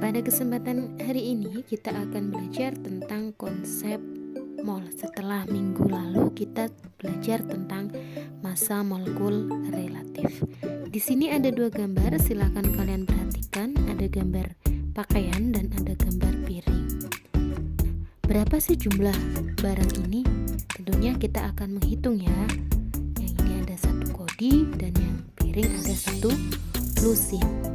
Pada kesempatan hari ini kita akan belajar tentang konsep mol. Setelah minggu lalu kita belajar tentang massa molekul relatif. Di sini ada dua gambar, silakan kalian perhatikan. Ada gambar pakaian dan ada gambar piring. Berapa sih jumlah barang ini? Tentunya kita akan menghitung ya. Yang ini ada satu kodi dan yang piring ada satu lusin.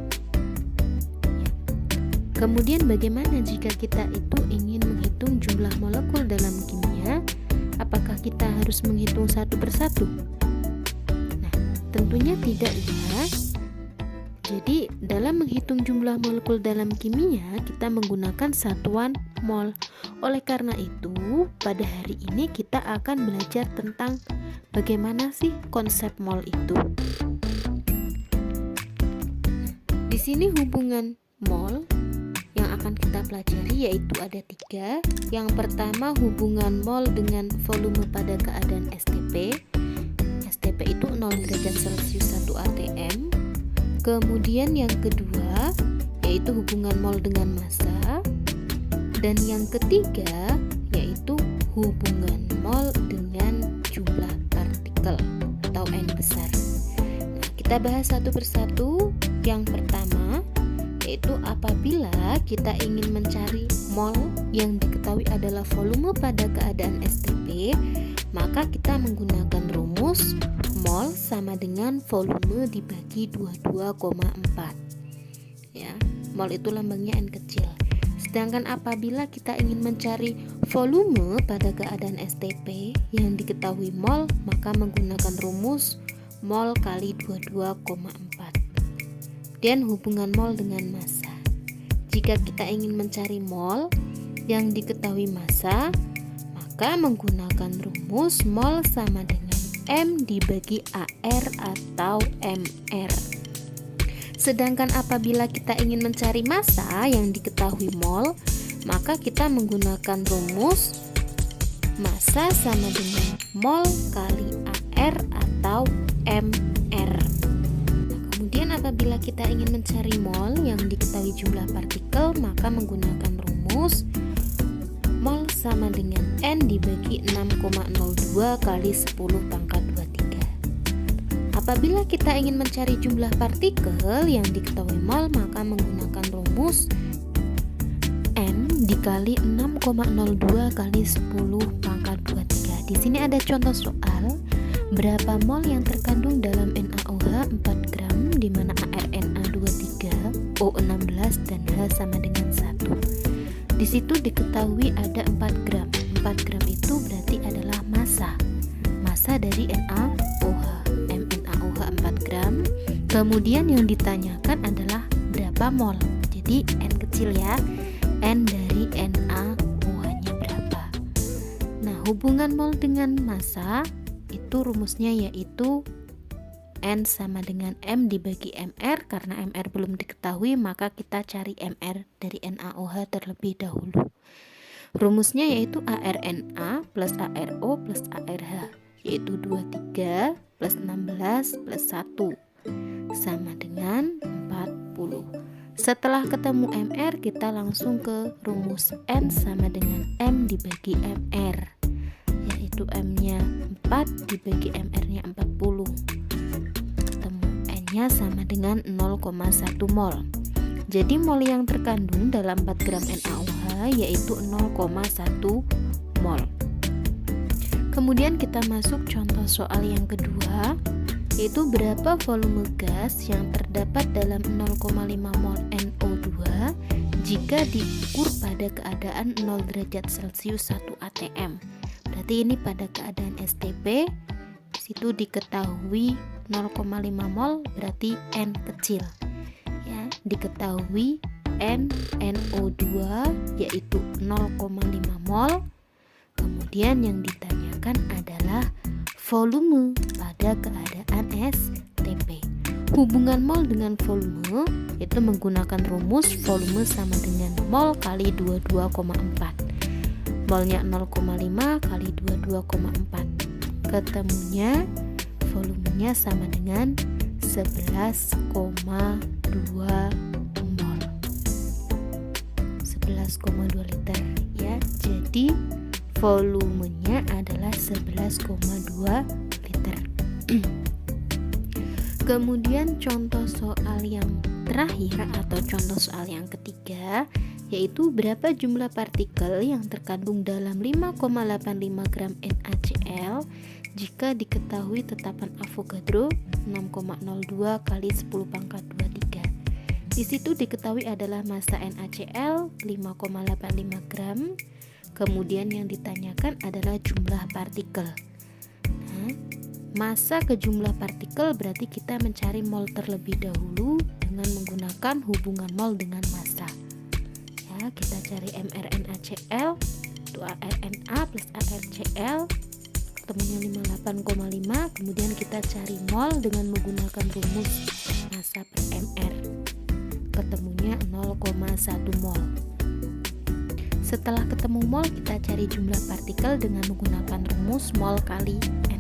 Kemudian bagaimana jika kita itu ingin menghitung jumlah molekul dalam kimia? Apakah kita harus menghitung satu persatu? Nah, tentunya tidak ya. Jadi, dalam menghitung jumlah molekul dalam kimia, kita menggunakan satuan mol. Oleh karena itu, pada hari ini kita akan belajar tentang bagaimana sih konsep mol itu. Di sini hubungan mol yang akan kita pelajari yaitu ada 3. Yang pertama hubungan mol dengan volume pada keadaan STP. STP itu 0 derajat Celcius 1 atm. Kemudian yang kedua yaitu hubungan mol dengan massa. Dan yang ketiga yaitu hubungan mol dengan jumlah partikel atau N besar. Nah, kita bahas satu persatu. Yang pertama yaitu apabila kita ingin mencari mol yang diketahui adalah volume pada keadaan STP, maka kita menggunakan rumus mol sama dengan volume dibagi 22,4. Ya, mol itu lambangnya N kecil. Sedangkan apabila kita ingin mencari volume pada keadaan STP yang diketahui mol, maka menggunakan rumus mol kali 22,4. Dan hubungan mol dengan massa. Jika kita ingin mencari mol yang diketahui massa, maka menggunakan rumus mol sama dengan M dibagi AR atau MR. Sedangkan apabila kita ingin mencari massa yang diketahui mol, maka kita menggunakan rumus massa sama dengan mol kali AR atau MR. Kemudian apabila kita ingin mencari mol yang diketahui jumlah partikel, maka menggunakan rumus mol sama dengan N dibagi 6,02 kali 10 pangkat 23. Apabila kita ingin mencari jumlah partikel yang diketahui mol, maka menggunakan rumus N dikali 6,02 kali 10 pangkat 23. Di sini ada contoh soal. Berapa mol yang terkandung dalam NaOH 4 gram di mana ArNa 23, O16 dan H sama dengan 1. Di situ diketahui ada 4 gram. 4 gram itu berarti adalah massa. Massa dari NaOH. MnAOH 4 gram. Kemudian yang ditanyakan adalah berapa mol. Jadi N kecil ya. N dari NaOH-nya berapa. Nah, hubungan mol dengan massa itu rumusnya yaitu N sama dengan M dibagi MR. Karena MR belum diketahui, maka kita cari MR dari NaOH terlebih dahulu. Rumusnya yaitu ArNa plus ArO plus ArH, yaitu 23 plus 16 plus 1 sama dengan 40. Setelah ketemu MR, kita langsung ke rumus N sama dengan M dibagi MR, yaitu M-nya 4 dibagi MR-nya 40. Ketemu N-nya sama dengan 0,1 mol. Jadi mol yang terkandung dalam 4 gram NaOH yaitu 0,1 mol. Kemudian kita masuk contoh soal yang kedua, yaitu berapa volume gas yang terdapat dalam 0,5 mol NO2 jika diukur pada keadaan 0 derajat Celcius 1 atm. Berarti ini pada keadaan STP. Di situ diketahui 0,5 mol berarti N kecil. Ya, diketahui NO2 yaitu 0,5 mol. Kemudian yang ditanyakan adalah volume pada keadaan STP. Hubungan mol dengan volume itu menggunakan rumus volume sama dengan mol kali 22,4. Molnya 0,5 kali 22,4. Ketemunya volumenya sama dengan 11,2 mol. 11,2 liter ya. Jadi volumenya adalah 11,2 liter. Kemudian contoh soal yang terakhir atau contoh soal yang ketiga, yaitu berapa jumlah partikel yang terkandung dalam 5,85 gram NaCl jika diketahui tetapan Avogadro 6,02 kali 10 pangkat 23. Di situ diketahui adalah massa NaCl 5,85 gram. Kemudian yang ditanyakan adalah jumlah partikel. Nah, massa ke jumlah partikel berarti kita mencari mol terlebih dahulu dengan menggunakan hubungan mol dengan massa. Ya, kita cari mRNaCl itu ARNA plus ARCl, ketemunya 58,5. Kemudian kita cari mol dengan menggunakan rumus massa per mR, ketemunya 0,1 mol. Setelah ketemu mol, kita cari jumlah partikel dengan menggunakan rumus mol kali N.